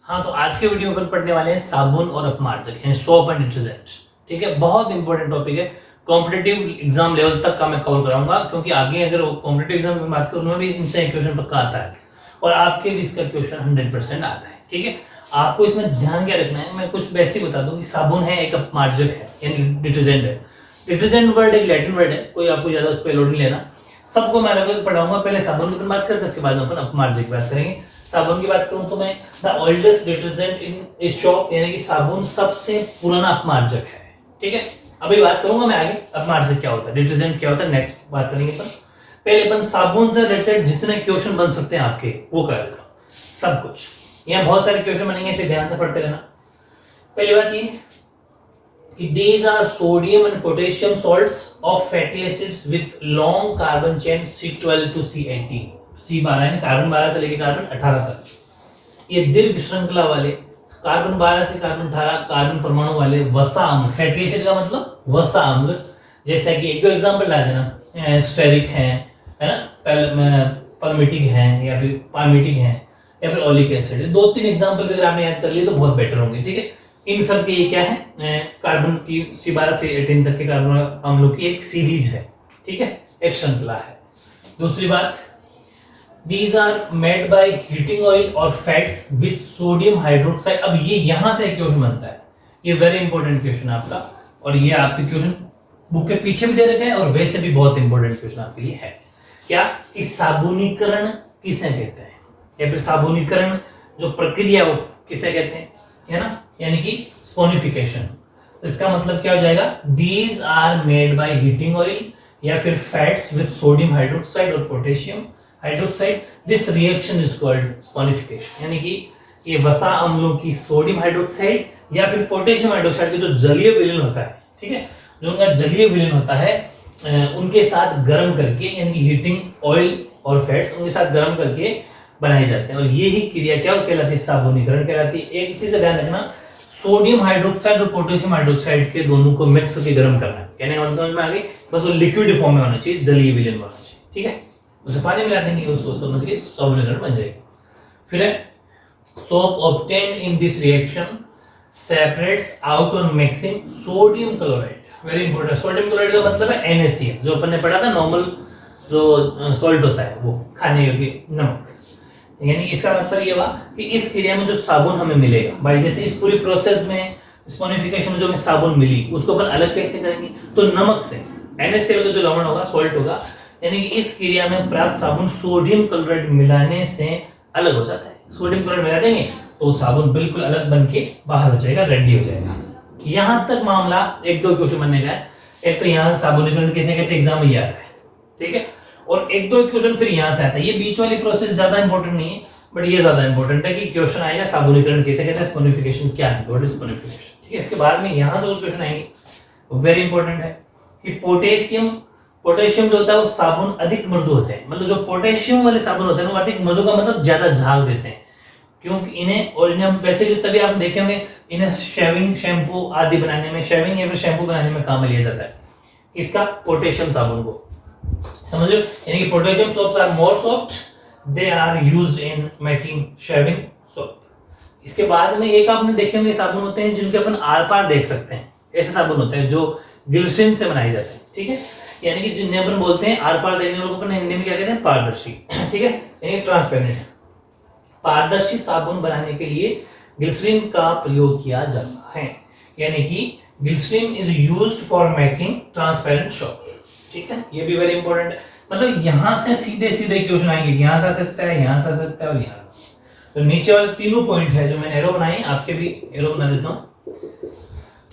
हाँ, तो आज के वीडियो में अपन पढ़ने वाले हैं साबुन और अपमार्जक यानी सोप एंड डिटर्जेंट। ठीक है, बहुत इंपॉर्टेंट टॉपिक है। कॉम्पिटिटिव एग्जाम लेवल तक का मैं कवर कराऊंगा, क्योंकि आगे अगर कॉम्पिटिटिव एग्जाम की बात करूं उनमें भी इनसे क्वेश्चन पक्का आता है और आपके भी इसका क्वेश्चन 100% आता है। ठीक है, आपको इसमें ध्यान क्या रखना है, मैं कुछ बेसिक बता दूं कि साबुन है, एक अपमार्जक है यानी डिटर्जेंट है। डिटर्जेंट वर्ड एक लैटिन वर्ड है, कोई आपको ज्यादा उस पर लोड नहीं लेना। सबको मैं अलग अलग पढ़ाऊंगा। पहले साबुन की बात करते हैं, उसके बाद अपन अपमार्जक की बात करेंगे। साबुन की बात करूं तो मैं the oldest detergent in A shop यानी कि साबुन सबसे पुराना अपमार्जक है। ठीक है, अभी बात करूंगा मैं आगे अपमार्जक क्या होता है, डिटर्जेंट क्या होता है, नेक्स्ट बात करेंगे अपन। पहले अपन साबुन से रिलेटेड जितने क्वेश्चन बन सकते हैं आपके वो कर लेता हूं, सब कुछ। यहाँ बहुत सारे क्वेश्चन बनेंगे, इसलिए ध्यान से पढ़ते रहना। पहली बात ये कि these are sodium and potassium salts of fatty acids with long carbon chain C12 to C18। C12 है कार्बन 12 से लेकर कार्बन 18 तक। ये दीर्घ श्रृंखला वाले कार्बन 12 से कार्बन 18 कार्बन परमाणु वाले वसा अम्ल, फैटी एसिड का मतलब वसा अम्ल। जैसे कि एक दो एग्जांपल ला देना, स्टेरिक है ना, पल्मिटिक है या फिर पाल्मिटिक है या फिर ओलिक एसिड है। दो तीन एग्जांपल अगर आपने याद कर लिए तो बहुत बेटर होंगे। ठीक है, इन सब के ये क्या है, कार्बन की C12 से 18 तक के कार्बन अम्लों की एक सीरीज है। ठीक है, एक श्रृंखला है। दूसरी बात, these are made by heating oil और fats with sodium hydroxide। अब ये यहां से एक क्वेश्चन बनता है, ये वेरी इंपॉर्टेंट क्वेश्चन है आपका, और ये आपके क्वेश्चन बुक के पीछे भी दे रखे हैं और वैसे भी बहुत इंपॉर्टेंट क्वेश्चन आपके लिए है। क्या कि साबुनीकरण किसे कहते हैं, या फिर साबुनीकरण जो प्रक्रिया वो किसे कहते हैं, है ना, यानी कि स्पोनिफिकेशन। इसका मतलब क्या हो जाएगा, these are made by heating oil या फिर fats with sodium hydroxide और potassium hydroxide। This reaction is called sponification। यानी कि ये वसा अम्लों की सोडियम हाइड्रोक्साइड या फिर पोटेशियम हाइड्रोक्साइड के जो जलीय विलीन होता है, ठीक है, जो उनका जलीय विलीन होता है उनके साथ गर्म करके, यानी कि हीटिंग ऑयल और फैट्स उनके साथ गर्म करके बनाए जाते हैं, और ये ही क्रिया क्या कहलाती है, साबुनीकरण कहलाती है। एक चीज का ध्यान रखना, सोडियम हाइड्रोक्साइड और पोटेशियम हाइड्रोक्साइड के दोनों को मिक्स करके गर्म करना है। कहने का मतलब समझ में आ गई, बस वो लिक्विड फॉर्म में होना चाहिए, जलीय विलीन होना चाहिए। ठीक है, उसे पानी मिला देंगे, उसको समझ के साबुनीकरण बन जाएगा। फिर है soap obtained in this reaction separates out on mixing sodium chloride. Very important, sodium chloride का मतलब है NaCl, जो अपन ने पढ़ा था, नॉर्मल जो सॉल्ट होता है वो खाने योग्य नमक। यानी इसका मतलब ये हुआ कि इस क्रिया में जो साबुन हमें मिलेगा भाई, जैसे इस पूरी प्रोसेस में स्पोनिफिकेशन में जो हमें साबुन मिली उसको अपन अलग कैसे करेंगे, तो नमक से, NaCl का जो लवण होगा, सॉल्ट होगा, यानी कि इस क्रिया में प्राप्त साबुन सोडियम क्लोराइड मिलाने से अलग हो जाता है। सोडियम क्लोराइड मिला देंगे तो साबुन बिल्कुल अलग बन के बाहर हो जाएगा, रेडी हो जाएगा। यहां तक मामला एक दो क्वेश्चन बनने का है। एक तो यहां से साबुनीकरण कैसे कहते हैं, एग्जाम में ये आता है। ठीक है, और एक दो क्वेश्चन फिर यहां से आता है। ये बीच वाली प्रोसेस ज्यादा इंपॉर्टेंट नहीं है, बट ये ज्यादा इंपॉर्टेंट है कि क्वेश्चन आएगा साबुनीकरण कैसे कहते हैं, स्पोनिफिकेशन क्या है, व्हाट इज स्पोनिफिकेशन। ठीक है, इसके बाद में यहां से कुछ क्वेश्चन आएंगे, वेरी इंपॉर्टेंट है कि पोटेशियम जो होता है वो साबुन अधिक मृदु होते हैं। मतलब जो पोटेशियम वाले साबुन होते हैं वो अधिक मृदु का मतलब ज्यादा झाग देते हैं, क्योंकि इन्हें, और इन्हें वैसे तभी आप देखे होंगे इन्हें शेविंग, शैम्पू आदि बनाने में, शेविंग या फिर शैम्पू बनाने में काम में लिया जाता है। इसका पोटेशियम साबुन को समझ लो, यानी कि potassium soaps are more soft, they are used in making shaving soap. इसके बाद में एक आपने देखे होंगे साबुन होते हैं जिनके अपन आर पार देख सकते हैं, ऐसे साबुन होते हैं जो ग्लिसरीन से बनाए जाते हैं। ठीक है, यानी कि जिन्हें अपन बोलते हैं आर पार देखने वालों को अपन हिंदी में क्या कहते हैं, पारदर्शी। ठीक है, यानी ट्रांसपेरेंट। पारदर्शी साबुन बनाने के लिए ग्लिसरीन का प्रयोग किया जाता है, यानी कि glycerine is used for making transparent soap. ठीक है, ये भी वेरी इंपॉर्टेंट है। मतलब यहां से सीधे सीधे क्वेश्चन आएंगे, यहां से आ सकता है, यहां से आ सकता है और यहां से। तो नीचे वाले तीनों पॉइंट है जो मैंने एरो बनाए, आपके भी एरो बना देता हूं।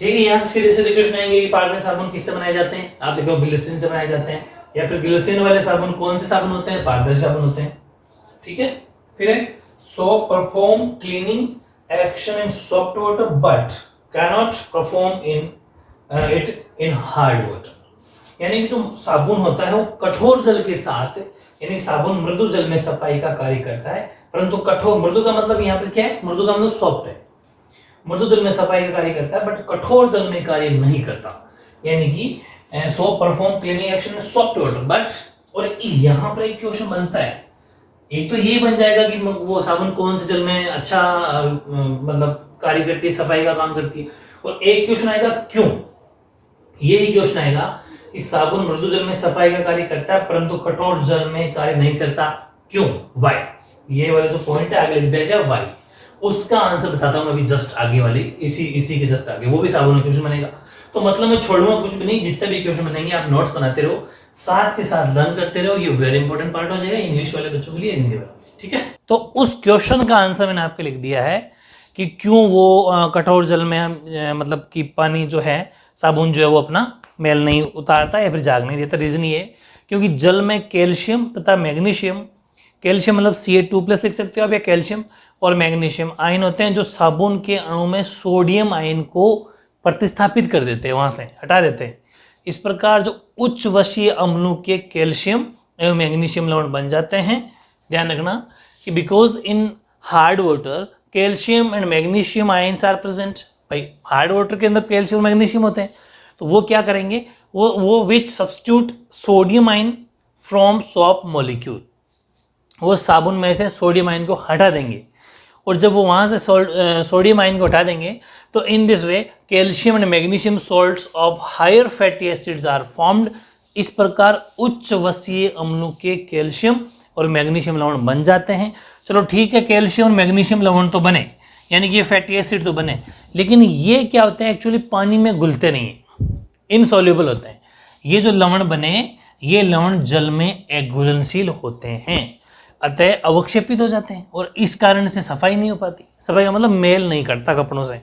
ठीक है, यहां से सीधे सीधे क्वेश्चन आएंगे कि पारदर्शी साबुन किससे बनाए जाते हैं, आप देखो ग्लिसरीन से बनाए जाते हैं, या फिर ग्लिसरीन वाले साबुन कौन से साबुन होते हैं, पारदर्शी साबुन होते हैं। ठीक है, फिर है soap perform cleaning action in soft water but cannot perform it in hard water. यानी कि जो साबुन होता है वो कठोर जल के साथ, यानी साबुन मृदु जल में सफाई का कार्य करता है, परंतु कठोर, मृदु का मतलब यहाँ पर क्या है, मृदु का मतलब सॉफ्ट है, मृदु जल में सफाई का कार्य करता है बट कठोर जल में कार्य नहीं करता। यानी कि soap perform cleaning action in soft water but, और यहां पर एक क्वेश्चन बनता है, एक तो ये बन जाएगा कि वो साबुन कौन से जल में अच्छा मतलब कार्य करती है, सफाई का काम करती है। और एक क्वेश्चन आएगा क्यों, ये क्वेश्चन आएगा कि साबुन मृदु जल में सफाई का कार्य करता है परंतु कठोर जल में कार्य नहीं करता, क्यों, व्हाई। ये वाला जो पॉइंट है आगे लिख दिया व्हाई, उसका आंसर बताता हूं मैं अभी जस्ट आगे वाली, इसी के जस्ट आगे, वो भी साबुन क्वेश्चन बनेगा। तो मतलब मैं छोड़ूंगा कुछ भी नहीं, जितने भी क्वेश्चन बनेंगे आप नोट्स बनाते रहो, साथ के साथ लर्न करते रहो, ये वेरी इंपॉर्टेंट पार्ट हो जाएगा इंग्लिश वाले बच्चों के लिए, हिंदी वाले, ठीक है। तो उस क्वेश्चन का आंसर मैंने आपके लिख दिया है कि क्यों वो कठोर जल में मतलब कि पानी जो है, साबुन जो है वो अपना मेल नहीं उतारता या फिर झाग नहीं देता। रीजन ये क्योंकि जल में कैल्शियम तथा मैग्नीशियम, कैल्शियम मतलब Ca2+ लिख सकते हो आप, या कैल्शियम और मैग्नीशियम आयन होते हैं जो साबुन के अणु में सोडियम आयन को प्रतिस्थापित कर देते हैं, वहां से हटा देते हैं। इस प्रकार जो उच्च वशीय अम्लों के कैल्शियम एवं मैग्नीशियम लवण बन जाते हैं। ध्यान रखना कि because in hard water calcium and magnesium ions are present. भाई हार्ड वाटर के अंदर कैल्शियम और मैग्नीशियम होते हैं, तो वो क्या करेंगे, वो which substitute sodium ion from soap molecule, वो साबुन में से सोडियम आयन को हटा देंगे। और जब वो वहाँ से सोडियम आयन को हटा देंगे तो in this way calcium and magnesium salts of higher fatty acids are formed. इस प्रकार उच्च वसीय अम्लों के कैल्शियम और मैग्नीशियम लवण बन जाते हैं। चलो ठीक है, कैल्शियम और मैग्नीशियम लवण तो बने, यानी कि ये फैटी एसिड तो बने, लेकिन ये क्या होते हैं एक्चुअली पानी में घुलते नहीं है, इनसॉल्युबल होते हैं। ये जो लवण बने, ये लवण जल में घुलनशील होते हैं, अतः अवक्षेपित हो जाते हैं और इस कारण से सफाई नहीं हो पाती। सफाई का मतलब मेल नहीं करता कपड़ों से।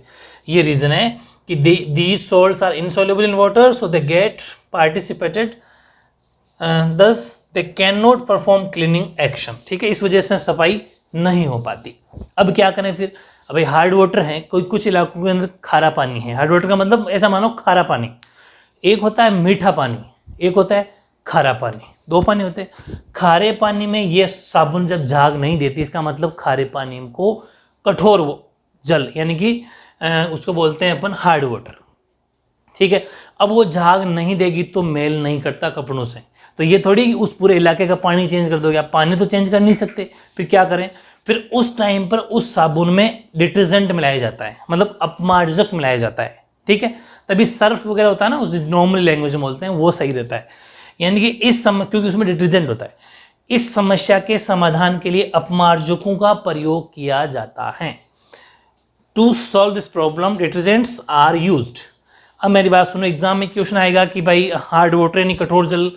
ये रीजन है कि these salts are insoluble in water so they get participated thus they cannot perform cleaning action। ठीक है, इस वजह से सफाई नहीं हो पाती। अब क्या करें फिर, अभी हार्ड वाटर है, कोई कुछ इलाकों के अंदर खारा पानी है। हार्ड वाटर का मतलब ऐसा मानो खारा पानी, एक होता है मीठा पानी, एक होता है खारा पानी, दो पानी होते हैं। खारे पानी में ये साबुन जब झाग नहीं देती, इसका मतलब खारे पानी को कठोर जल यानी कि उसको बोलते हैं अपन हार्ड वाटर। ठीक है, अब वो झाग नहीं देगी तो मेल नहीं करता कपड़ों से। तो ये थोड़ी कि उस पूरे इलाके का पानी चेंज कर दोगे, आप पानी तो चेंज कर नहीं सकते। फिर क्या करें, फिर उस टाइम पर उस साबुन में डिटर्जेंट मिलाया जाता है, मतलब अपमार्जक मिलाया जाता है। ठीक है, तभी सर्फ वगैरह होता है ना, उस नॉर्मल लैंग्वेज में बोलते हैं, वो सही रहता है। यानी कि क्योंकि उसमें डिटर्जेंट होता है, इस समस्या के समाधान के लिए अपमार्जकों का प्रयोग किया जाता है। To solve this problem detergents are used. अब मेरी बात सुनो, एग्जाम में क्वेश्चन आएगा कि भाई हार्ड वाटर यानी कठोर जल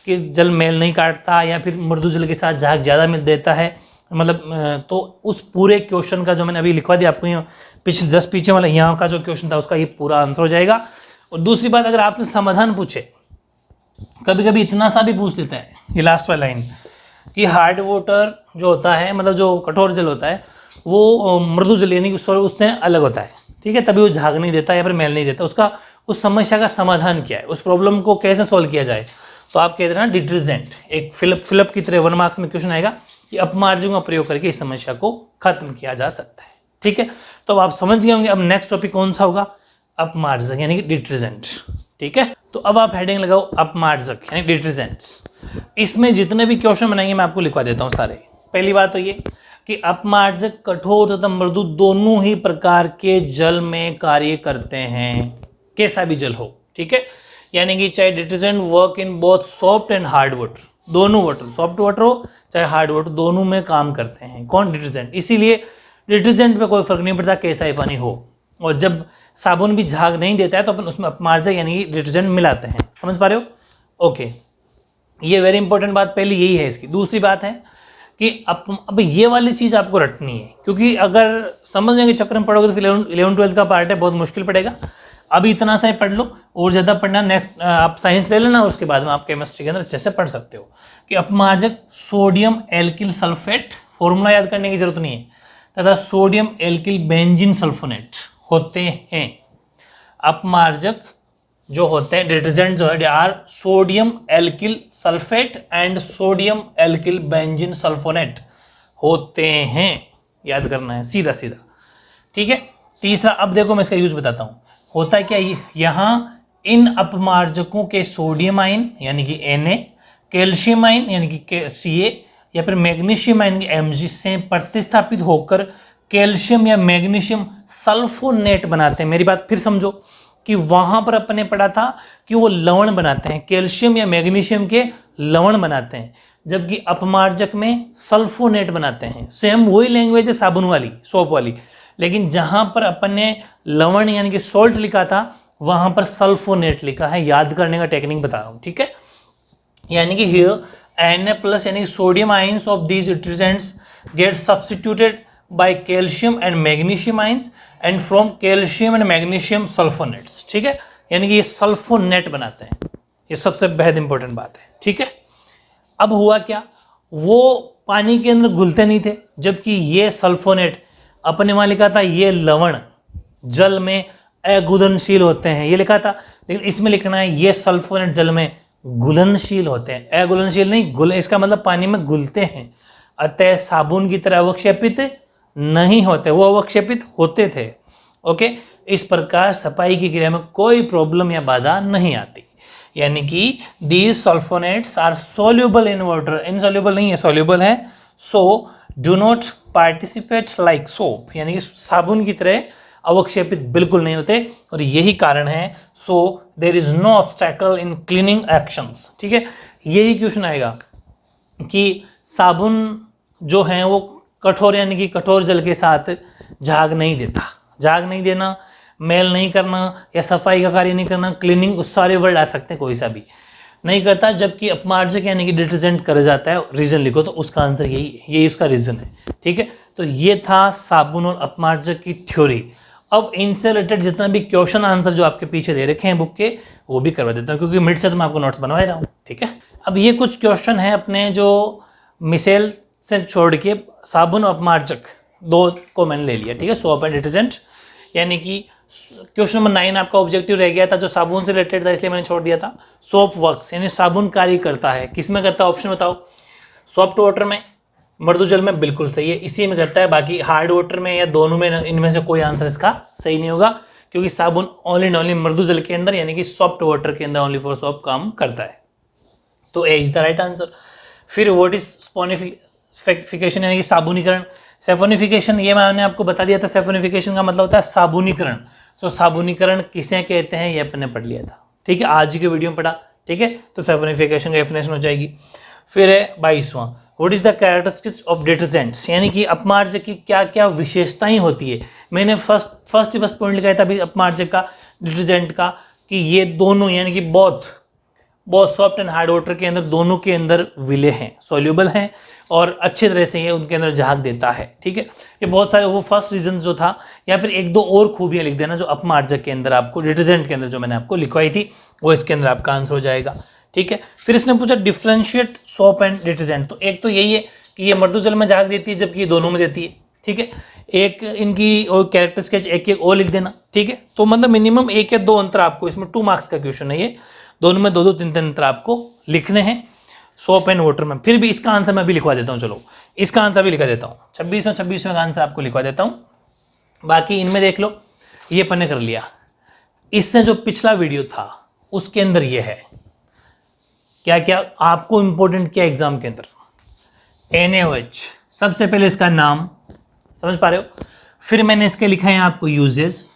के जल मेल नहीं काटता या फिर मृदु जल के साथ झाग ज़्यादा मिल देता है, मतलब तो उस पूरे क्वेश्चन का जो मैंने अभी लिखवा दिया आपको, यहाँ पिछले 10 पीछे वाला यहाँ का जो क्वेश्चन था उसका ये पूरा आंसर हो जाएगा। और दूसरी बात, अगर आपसे समाधान पूछे, कभी कभी इतना सा भी पूछ लेता है, ये लास्ट वाला लाइन कि हार्ड वाटर जो होता है, मतलब जो कठोर जल होता है, वो मृदु जल यानी कि उससे अलग होता है। ठीक है, तभी वो झाग नहीं देता या फिर मेल नहीं देता। उसका उस समस्या का समाधान क्या है, उस प्रॉब्लम को कैसे सॉल्व किया जाए, तो आप कहते हैं ना डिटर्जेंट। एक फिलअप की तरह 1 मार्क्स में क्वेश्चन आएगा कि अपमार्जकों का प्रयोग करके इस समस्या को खत्म किया जा सकता है। ठीक है, तो अब आप समझ गए होंगे अब नेक्स्ट टॉपिक कौन सा होगा, अपमार्जक यानी कि डिटर्जेंट। ठीक है, तो अब आप हेडिंग लगाओ अपमार्जक यानी डिटर्जेंट्स। इसमें जितने भी क्वेश्चन बनाएंगे मैं आपको लिखवा देता हूँ सारे। पहली बात तो ये कि अपमार्जक कठोर तथा मृदु दोनों ही प्रकार के जल में कार्य करते हैं, कैसा भी जल हो। ठीक है, यानी कि चाहे detergent work in both soft and hard water, दोनों वाटर, सॉफ्ट वाटर हो चाहे हार्ड वाटर, दोनों में काम करते हैं कौन, डिटर्जेंट। इसीलिए डिटर्जेंट पे कोई फर्क नहीं पड़ता कैसा ही पानी हो। और जब साबुन भी झाग नहीं देता है तो अपन उसमें अपमार्जक यानी कि डिटर्जेंट मिलाते हैं। समझ पा रहे हो? ओके, ये वेरी इंपॉर्टेंट बात पहली यही है इसकी। दूसरी बात है कि अब ये वाली चीज़ आपको रटनी है, क्योंकि अगर समझने के चक्कर में पढ़ोगे तो फिर 11-12 का पार्ट है, बहुत मुश्किल पड़ेगा। अभी इतना सा ही पढ़ लो, और ज़्यादा पढ़ना नेक्स्ट आप साइंस ले लेना, उसके बाद में आप केमिस्ट्री के अंदर अच्छे से पढ़ सकते हो। कि अपमार्जक सोडियम एल्किल सल्फेट, फॉर्मूला याद करने की जरूरत नहीं है, तथा सोडियम एल्किल बेंजीन सल्फोनेट होते हैं। अपमार्जक जो होते हैं डिटर्जेंट जो है are sodium alkyl sulphate and sodium alkyl benzene sulphonate होते हैं, याद करना है सीधा सीधा। ठीक है, तीसरा अब देखो मैं इसका यूज बताता हूँ। होता है क्या, यहाँ इन अपमार्जकों के सोडियम आयन यानी कि Na, कैल्शियम आयन यानी कि Ca या फिर मैग्नीशियम आयन Mg से प्रतिस्थापित होकर कैल्शियम या मैग्नीशियम सल्फोनेट बनाते हैं। मेरी बात फिर समझो कि वहां पर अपन ने पढ़ा था कि वो लवण बनाते हैं, कैल्शियम या मैग्नीशियम के लवण बनाते हैं, जबकि अपमार्जक में सल्फोनेट बनाते हैं। सेम वही लैंग्वेज है साबुन वाली, सोप वाली, लेकिन जहां पर अपन ने लवण यानी कि सोल्ट लिखा था वहां पर सल्फोनेट लिखा है। याद करने का टेक्निक बता रहा हूं, ठीक है। यानी कि हियर Na+ यानी कि sodium ions of these detergents get substituted by calcium and magnesium ions and from calcium and magnesium sulphonates, ठीक है। यानी कि ये सल्फोनेट बनाते हैं, ये सबसे बेहद इंपॉर्टेंट बात है, ठीक है। अब हुआ क्या, वो पानी के अंदर घुलते नहीं थे, जबकि ये सल्फोनेट अपने वहां लिखा था ये लवण जल में अघुलनशील होते हैं, ये लिखा था, लेकिन इसमें लिखना है ये सल्फोनेट जल में घुलनशील होते हैं। अघुलनशील नहीं, घुल इसका मतलब पानी में घुलते हैं, अतः साबुन की तरह अवक्षेपित नहीं होते, वो अवक्षेपित होते थे। ओके, इस प्रकार सफाई की क्रिया में कोई प्रॉब्लम या बाधा नहीं आती। यानी कि these sulphonates are soluble in water, insoluble नहीं है, सोल्यूबल है। So do not participate like soap, यानी कि साबुन की तरह अवक्षेपित बिल्कुल नहीं होते, और यही कारण है। So there is no obstacle in cleaning actions, ठीक है। यही क्वेश्चन आएगा कि साबुन जो है वो कठोर यानी कि कठोर जल के साथ झाग नहीं देता, झाग नहीं देना, मेल नहीं करना या सफाई का कार्य नहीं करना, क्लीनिंग, उस सारे वर्ड आ सकते हैं, कोई सा भी नहीं करता, जबकि अपमार्जक यानी कि डिटर्जेंट कर जाता है। रीजन लिखो तो उसका आंसर यही उसका रीजन है, ठीक है। तो ये था साबुन और अपमार्जक की थ्योरी। अब इनसे रिलेटेड जितना भी क्वेश्चन आंसर जो आपके पीछे दे रखे हैं बुक के, वो भी करवा देता हूँ, क्योंकि मिड से तो मैं आपको नोट्स बनवा रहा हूँ, ठीक है। अब ये कुछ क्वेश्चन है अपने जो मिसेल से छोड़ के साबुन और अपमार्जक दो को मैंने ले लिया, ठीक है, सोप एंड डिटर्जेंट। यानी कि क्वेश्चन नंबर 9 आपका ऑब्जेक्टिव रह गया था जो साबुन से रिलेटेड था, इसलिए मैंने छोड़ दिया था। सोप वर्क्स यानी साबुन कार्य करता है, किसमें करता है, ऑप्शन बताओ। सॉफ्ट वाटर में, मृदु जल में, बिल्कुल सही है, इसी में करता है। बाकी हार्ड वाटर में या दोनों में, इनमें से कोई आंसर इसका सही नहीं होगा, क्योंकि साबुन ओनली एंड ओनली मृदु जल के अंदर यानी कि सॉफ्ट वाटर के अंदर ओनली फॉर सोप काम करता है। तो ए इज द राइट आंसर। फिर व्हाट इज स्पोनिफिकेशन यानी कि साबुनीकरण। सेफोनिफिकेशन ये मैंने आपको बता दिया था, सेफोनिफिकेशन का मतलब होता है साबुनीकरण। तो साबुनीकरण किसे कहते हैं ये अपन ने पढ़ लिया था, ठीक है, आज की वीडियो में पढ़ा, ठीक है। तो सेफोनिफिकेशन की डेफिनेशन हो जाएगी। फिर है 22वां, what is the characteristics of detergents, यानी कि अपमार्जक की क्या क्या विशेषताएं होती है। मैंने फर्स्ट पॉइंट लिखा था अभी अपमार्जक का, डिटर्जेंट का, कि ये दोनों यानी कि बहुत सॉफ्ट एंड हार्ड वाटर के अंदर, दोनों के अंदर विले हैं, सोल्यूबल हैं, और अच्छी तरह से ये उनके अंदर झाग देता है, ठीक है। ये बहुत सारे वो फर्स्ट रीजन जो था, या फिर एक दो और खूबियां लिख देना जो अपमार्जक के अंदर आपको, डिटर्जेंट के अंदर जो मैंने आपको लिखवाई थी, वो इसके अंदर आपका आंसर हो जाएगा, ठीक है। फिर इसने पूछा डिफरेंशिएट सोप एंड डिटर्जेंट। तो एक तो यही है कि ये मृदु जल में झाग देती है, जबकि ये दोनों में देती है, ठीक है। एक इनकी और कैरेक्टर स्केच एक और लिख देना, ठीक है। तो मतलब मिनिमम 1 या 2 अंतर आपको, इसमें 2 मार्क्स का क्वेश्चन है ये, दोनों में 2-2 3-3 अंतर आपको लिखने हैं सोप एंड वाटर में। फिर भी इसका आंसर मैं भी लिखवा देता हूँ, चलो इसका आंसर भी लिखा देता हूँ, 26वें का आंसर आपको लिखवा देता हूँ। बाकी इनमें देख लो, ये अपन ने कर लिया। इससे जो पिछला वीडियो था उसके अंदर ये है, क्या क्या आपको इंपॉर्टेंट किया एग्जाम के अंदर, NaOH, सबसे पहले इसका नाम, समझ पा रहे हो। फिर मैंने इसके लिखा है आपको यूजेस,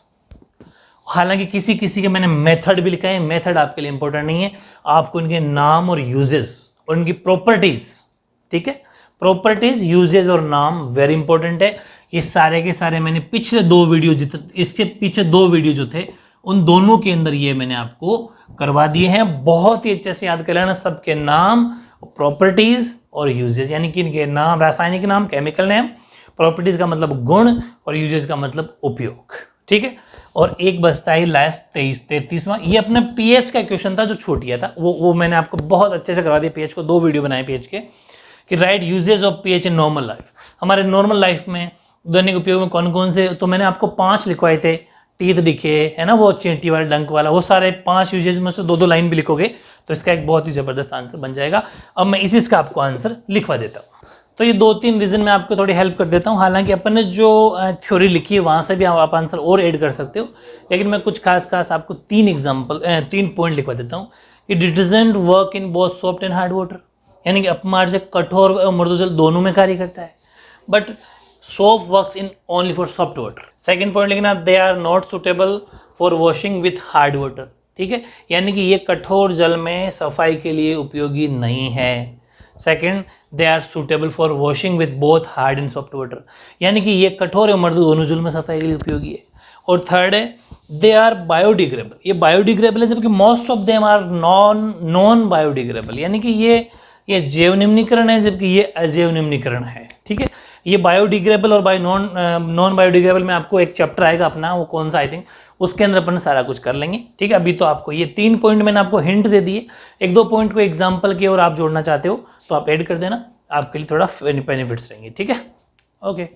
हालांकि किसी किसी के मैंने मेथड भी लिखा है, मेथड आपके लिए इंपॉर्टेंट नहीं है, आपको इनके नाम और यूजेस और इनकी प्रॉपर्टीज, ठीक है, प्रॉपर्टीज, यूजेस और नाम वेरी इंपॉर्टेंट है। ये सारे के सारे मैंने पिछले 2 वीडियो, इसके पीछे 2 वीडियो जो थे उन दोनों के अंदर ये मैंने आपको करवा दिए हैं। बहुत ही अच्छे से याद कर लेना सबके नाम, प्रॉपर्टीज और यूजेस, यानी कि इनके नाम, रासायनिक नाम, केमिकल नेम, प्रॉपर्टीज का मतलब गुण और यूजेस का मतलब उपयोग, ठीक है। और एक बचता है लास्ट 33वां, ये अपना पीएच का क्वेश्चन था जो छूट गया था, वो मैंने आपको बहुत अच्छे से करवा दिया पीएच को, 2 वीडियो बनाए पीएच के, कि right uses of pH in normal life. हमारे नॉर्मल लाइफ में दैनिक उपयोग में कौन कौन से, तो मैंने आपको 5 लिखवाए थे, टीथ दिखे है ना, वो चींटी वाला, डंक वाला, वो सारे 5 यूजेस में से 2-2 लाइन भी लिखोगे तो इसका एक बहुत ही जबरदस्त आंसर बन जाएगा। अब मैं इसका आपको आंसर लिखवा देता हूँ। तो ये 2-3 रीजन में आपको थोड़ी हेल्प कर देता हूँ, हालांकि अपन ने जो थ्योरी लिखी है वहाँ से भी आप आंसर और ऐड कर सकते हो, लेकिन मैं कुछ खास आपको 3 पॉइंट लिखवा देता हूँ कि detergent work in both soft and hard water, यानी कि अपमार्जक कठोर और मृदु जल दोनों में कार्य करता है, but soap works in only for soft water. Second point लिखना, they are not suitable for washing with hard water, ठीक है, यानी कि ये कठोर जल में सफाई के लिए उपयोगी नहीं है। Second, they are suitable for washing with both hard and soft water, यानी कि ये कठोर और मृदु दोनों जल में सफाई के लिए उपयोगी है। और थर्ड है, दे आर बायोडिग्रेडेबल, ये बायोडिग्रेडेबल है जबकि most of them are non biodegradable, यानी कि ये जैव निम्नीकरण है जबकि ये अजैव निम्नीकरण है, ठीक है। ये बायोडिग्रेडेबल और नॉन बायोडिग्रेडेबल में आपको एक चैप्टर आएगा अपना, वो कौन सा आई थिंक, उसके अंदर अपन सारा कुछ कर लेंगे, ठीक है। अभी तो आपको ये 3 पॉइंट मैंने आपको हिंट दे दिए, 1-2 पॉइंट को एग्जाम्पल के और आप जोड़ना चाहते हो तो आप ऐड कर देना, आपके लिए थोड़ा बेनिफिट्स रहेंगे, ठीक है। ओके।